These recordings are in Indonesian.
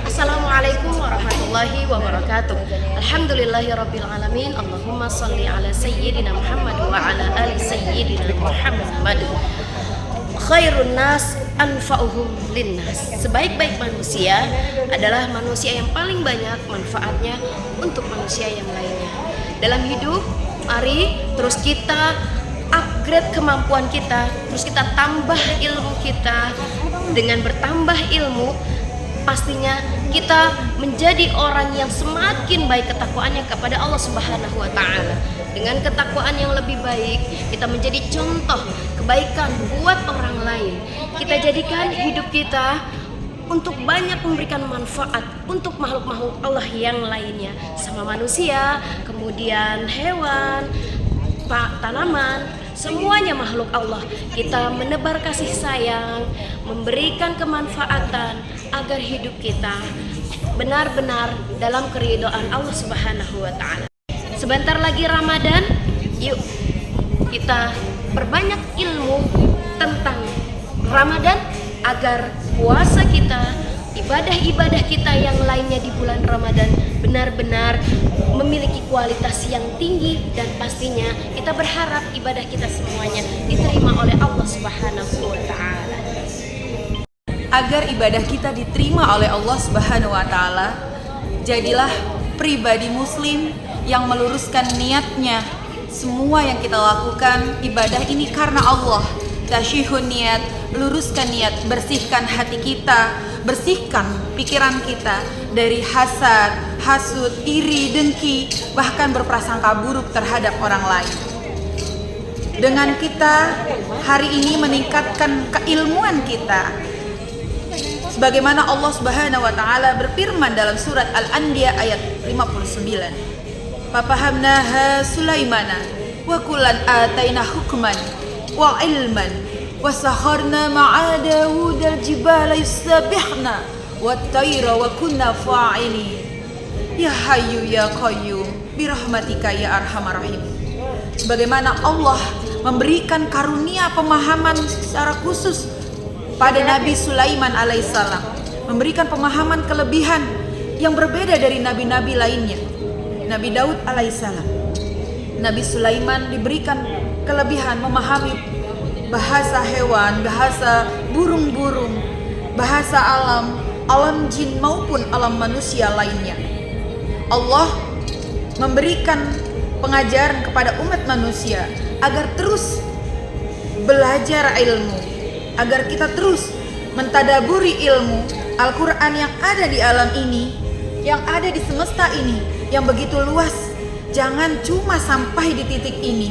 Assalamualaikum warahmatullahi wabarakatuh. Alhamdulillahirabbil alamin. Allahumma shalli ala sayyidina Muhammad wa ala ali sayyidina Muhammad. Khairun nas anfa'uhum linnas. Sebaik-baik manusia adalah manusia yang paling banyak manfaatnya untuk manusia yang lainnya. Dalam hidup, mari terus kita upgrade kemampuan kita, terus kita tambah ilmu kita. Dengan bertambah ilmu, pastinya kita menjadi orang yang semakin baik ketakwaannya kepada Allah Subhanahu wa taala. Dengan ketakwaan yang lebih baik, kita menjadi contoh kebaikan buat orang lain. Kita jadikan hidup kita untuk banyak memberikan manfaat untuk makhluk-makhluk Allah yang lainnya, sama manusia, kemudian hewan, tanaman, semuanya makhluk Allah. Kita menebar kasih sayang, memberikan kemanfaatan agar hidup kita benar-benar dalam keridhaan Allah Subhanahu wa taala. Sebentar lagi Ramadan, yuk kita perbanyak ilmu tentang Ramadan agar puasa kita, ibadah-ibadah kita yang lainnya di bulan Ramadan benar-benar memiliki kualitas yang tinggi, dan pastinya kita berharap ibadah kita semuanya diterima oleh Allah Subhanahu wa taala. Agar ibadah kita diterima oleh Allah Subhanahu wa taala, jadilah pribadi muslim yang meluruskan niatnya. Semua yang kita lakukan ibadah ini karena Allah. Tasyihun niat, luruskan niat, bersihkan hati kita, bersihkan pikiran kita dari hasad, hasud, iri, dengki, bahkan berprasangka buruk terhadap orang lain. Dengan kita hari ini meningkatkan keilmuan kita, sebagaimana Allah Subhanahu wa taala berfirman dalam surat Al-Anbiya ayat 59. Fafahamnaha Sulaimana wa kullan ataina hukman wa ilman wa sakharna ma'a Dawud al-jibala yusabbihna wa tayra wa kunna fa'ilin. Ya Hayyu ya Qayyum birahmatika ya arhamar rahim. Sebagaimana Allah memberikan karunia pemahaman secara khusus pada Nabi Sulaiman alaihissalam, memberikan pemahaman kelebihan yang berbeda dari nabi-nabi lainnya. Nabi Daud alaihissalam, Nabi Sulaiman diberikan kelebihan memahami bahasa hewan, bahasa burung-burung, bahasa alam jin maupun alam manusia lainnya. Allah memberikan pengajaran kepada umat manusia agar terus belajar ilmu, agar kita terus mentadaburi ilmu Al-Quran yang ada di alam ini, yang ada di semesta ini, yang begitu luas. Jangan cuma sampai di titik ini.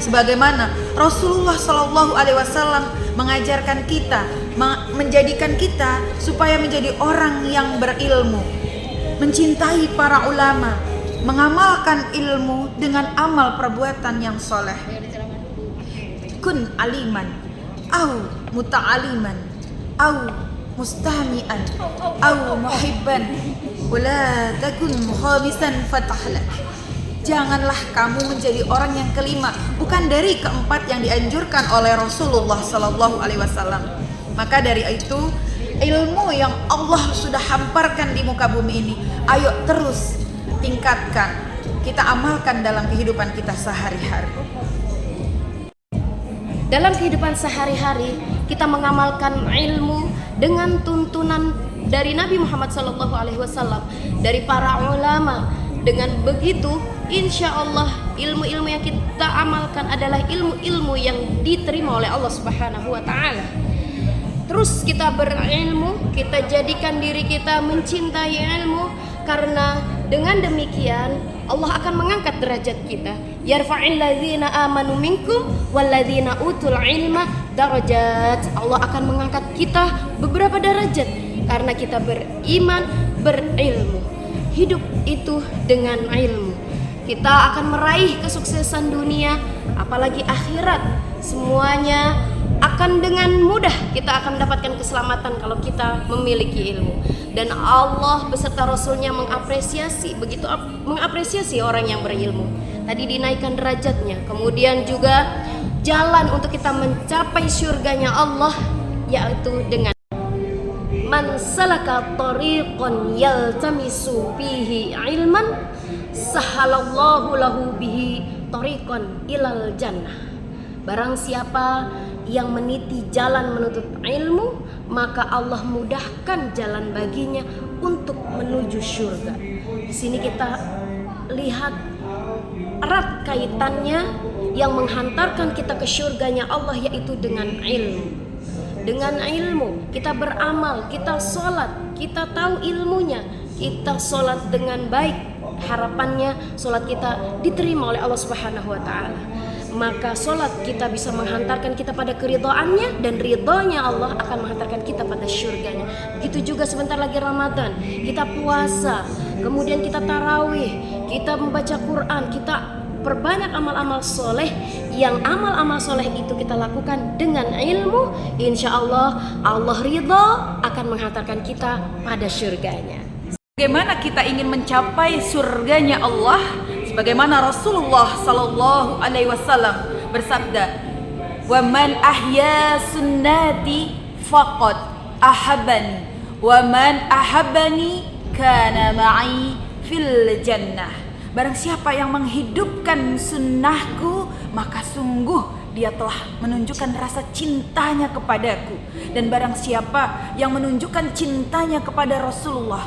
Sebagaimana Rasulullah Shallallahu Alaihi Wasallam mengajarkan kita, menjadikan kita supaya menjadi orang yang berilmu, mencintai para ulama, mengamalkan ilmu dengan amal perbuatan yang soleh. Kun aliman, au muta'aliman, au mustahmi'an, au muhibban, wala takun mukhamisan fatahlak. Janganlah kamu menjadi orang yang kelima, bukan dari keempat yang dianjurkan oleh Rasulullah Sallallahu Alaihi Wasallam. Maka dari itu, ilmu yang Allah sudah hamparkan di muka bumi ini, ayo terus tingkatkan, kita amalkan dalam kehidupan kita sehari-hari. Dalam kehidupan sehari-hari kita mengamalkan ilmu dengan tuntunan dari Nabi Muhammad SAW, dari para ulama. Dengan begitu, insya Allah ilmu-ilmu yang kita amalkan adalah ilmu-ilmu yang diterima oleh Allah Subhanahu wa taala. Terus kita berilmu, kita jadikan diri kita mencintai ilmu, karena dengan demikian Allah akan mengangkat derajat kita. Yarfa'il ladzina amanu minkum walladzina utul ilma darajat. Allah akan mengangkat kita beberapa derajat karena kita beriman, berilmu. Hidup itu dengan ilmu. Kita akan meraih kesuksesan dunia, apalagi akhirat. Semuanya akan dengan mudah kita akan mendapatkan keselamatan kalau kita memiliki ilmu. Dan Allah beserta Rasulnya mengapresiasi orang yang berilmu. Tadi dinaikkan derajatnya. Kemudian juga jalan untuk kita mencapai surganya Allah, yaitu dengan man salaka tariqan yaltamisu fihi ilman sahalallahu lahu bihi tariqan ilal jannah. Barang siapa yang meniti jalan menuntut ilmu, maka Allah mudahkan jalan baginya untuk menuju surga. Di sini kita lihat erat kaitannya yang menghantarkan kita ke surganya Allah, yaitu dengan ilmu. Dengan ilmu kita beramal, kita sholat, kita tahu ilmunya, kita sholat dengan baik, harapannya sholat kita diterima oleh Allah Subhanahu wa Ta'ala. Maka sholat kita bisa menghantarkan kita pada keridhaannya, dan ridhonya Allah akan menghantarkan kita pada surganya. Begitu juga sebentar lagi Ramadan, kita puasa, kemudian kita tarawih, kita membaca Quran, kita perbanyak amal-amal soleh. Yang amal-amal soleh itu kita lakukan dengan ilmu, insya Allah Allah ridho akan menghantarkan kita pada surganya. Bagaimana kita ingin mencapai surganya Allah? Sebagaimana Rasulullah sallallahu alaihi wasallam bersabda, "Wa man ahya sunnati faqad ahabani, wa man ahabani kana ma'i fil jannah." Barang siapa yang menghidupkan sunnahku, maka sungguh dia telah menunjukkan rasa cintanya kepadaku. Dan barang siapa yang menunjukkan cintanya kepada Rasulullah,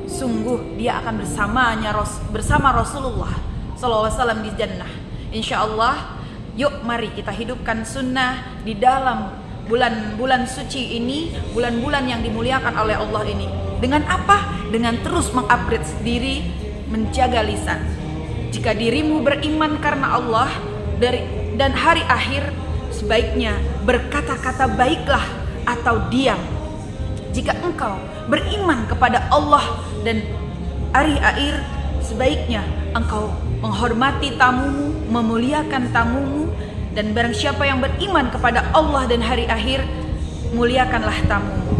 sungguh dia akan bersama Rasulullah SAW di jannah. Insya Allah, yuk mari kita hidupkan sunnah di dalam bulan-bulan suci ini, bulan-bulan yang dimuliakan oleh Allah ini. Dengan apa? Dengan terus mengupgrade diri, menjaga lisan. Jika dirimu beriman karena Allah dan hari akhir, sebaiknya berkata-kata baiklah atau diam. Jika engkau beriman kepada Allah dan hari akhir, sebaiknya engkau menghormati tamumu, memuliakan tamumu. Dan barang siapa yang beriman kepada Allah dan hari akhir, muliakanlah tamumu.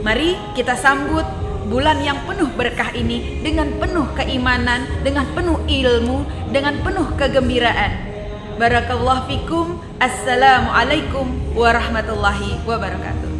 Mari kita sambut bulan yang penuh berkah ini dengan penuh keimanan, dengan penuh ilmu, dengan penuh kegembiraan. Barakallahu fikum. Assalamualaikum warahmatullahi wabarakatuh.